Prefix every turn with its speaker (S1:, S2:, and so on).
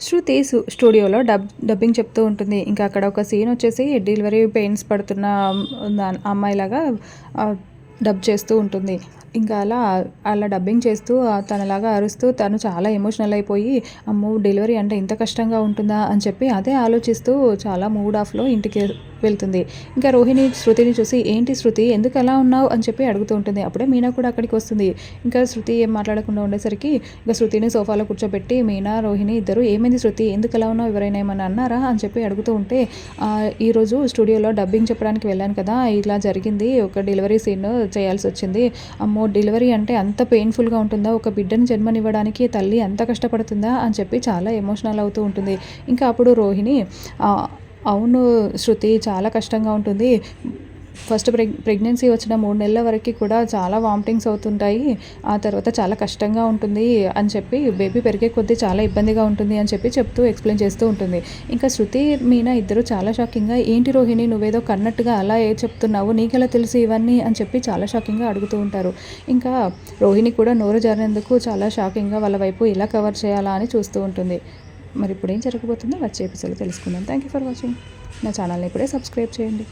S1: శృతి స్టూడియోలో డబ్బింగ్ చెప్తూ ఉంటుంది. ఇంకా అక్కడ ఒక సీన్ వచ్చేసి డెలివరీ పెయిన్స్ పడుతున్న అమ్మాయిలాగా డబ్ చేస్తూ ఉంటుంది. ఇంకా అలా డబ్బింగ్ చేస్తూ తనలాగా అరుస్తూ తను చాలా ఎమోషనల్ అయిపోయి, అమ్మో! డెలివరీ అంటే ఇంత కష్టంగా ఉంటుందా అని చెప్పి అదే ఆలోచిస్తూ చాలా మూడ్ ఆఫ్‌లో ఇంటికి వెళ్తుంది. ఇంకా రోహిణి శృతిని చూసి, ఏంటి శృతి ఎందుకు అలా ఉన్నావు అని చెప్పి అడుగుతూ ఉంటుంది. అప్పుడే మీనా కూడా అక్కడికి వస్తుంది. ఇంకా శృతి ఏం మాట్లాడకుండా ఉండేసరికి ఇంకా శృతిని సోఫాలో కూర్చోబెట్టి మీనా, రోహిణి ఇద్దరు, ఏమైంది శృతి ఎందుకు అలా ఉన్నావు, ఎవరైనా ఏమన్నా అన్నారా అని చెప్పి అడుగుతూ ఉంటే, ఈరోజు స్టూడియోలో డబ్బింగ్ చెప్పడానికి వెళ్ళాను కదా, ఇలా జరిగింది, ఒక డెలివరీ సీన్ చేయాల్సి వచ్చింది. అమ్మో! డెలివరీ అంటే అంత పెయిన్‌ఫుల్‌గా ఉంటుందా, ఒక బిడ్డని జన్మనివ్వడానికి తల్లి అంత కష్టపడుతుందా అని చెప్పి చాలా ఎమోషనల్ అవుతూ ఉంటుంది. ఇంకా అప్పుడు రోహిణి, అవును శృతి, చాలా కష్టంగా ఉంటుంది. ఫస్ట్ ప్రెగ్నెన్సీ వచ్చిన 3 నెలల వరకు కూడా చాలా వామిటింగ్స్ అవుతుంటాయి. ఆ తర్వాత చాలా కష్టంగా ఉంటుంది అని చెప్పి, బేబీ పెరిగే కొద్దీ చాలా ఇబ్బందిగా ఉంటుంది అని చెప్పి చెప్తూ ఎక్స్‌ప్లెయిన్ చేస్తూ ఉంటుంది. ఇంకా శృతి, మీనా ఇద్దరు చాలా షాకింగ్‌గా, ఏంటి రోహిణి నువ్వేదో కన్నట్టుగా అలా చెప్తున్నావు, నీకెలా తెలుసు ఇవన్నీ అని చెప్పి చాలా షాకింగ్‌గా అడుగుతూ ఉంటారు. ఇంకా రోహిణి కూడా నోరు జారినందుకు చాలా షాకింగ్‌గా వాళ్ళ వైపు ఇలా కవర్ చేయాలా అని చూస్తూ ఉంటుంది. మరి ఇప్పుడు ఏం జరగబోతుందో వచ్చే ఎపిసోడ్‌లో తెలుసుకుందాం. Thank you for watching. నా ఛానల్‌ని ఇప్పుడే సబ్స్క్రైబ్ చేయండి.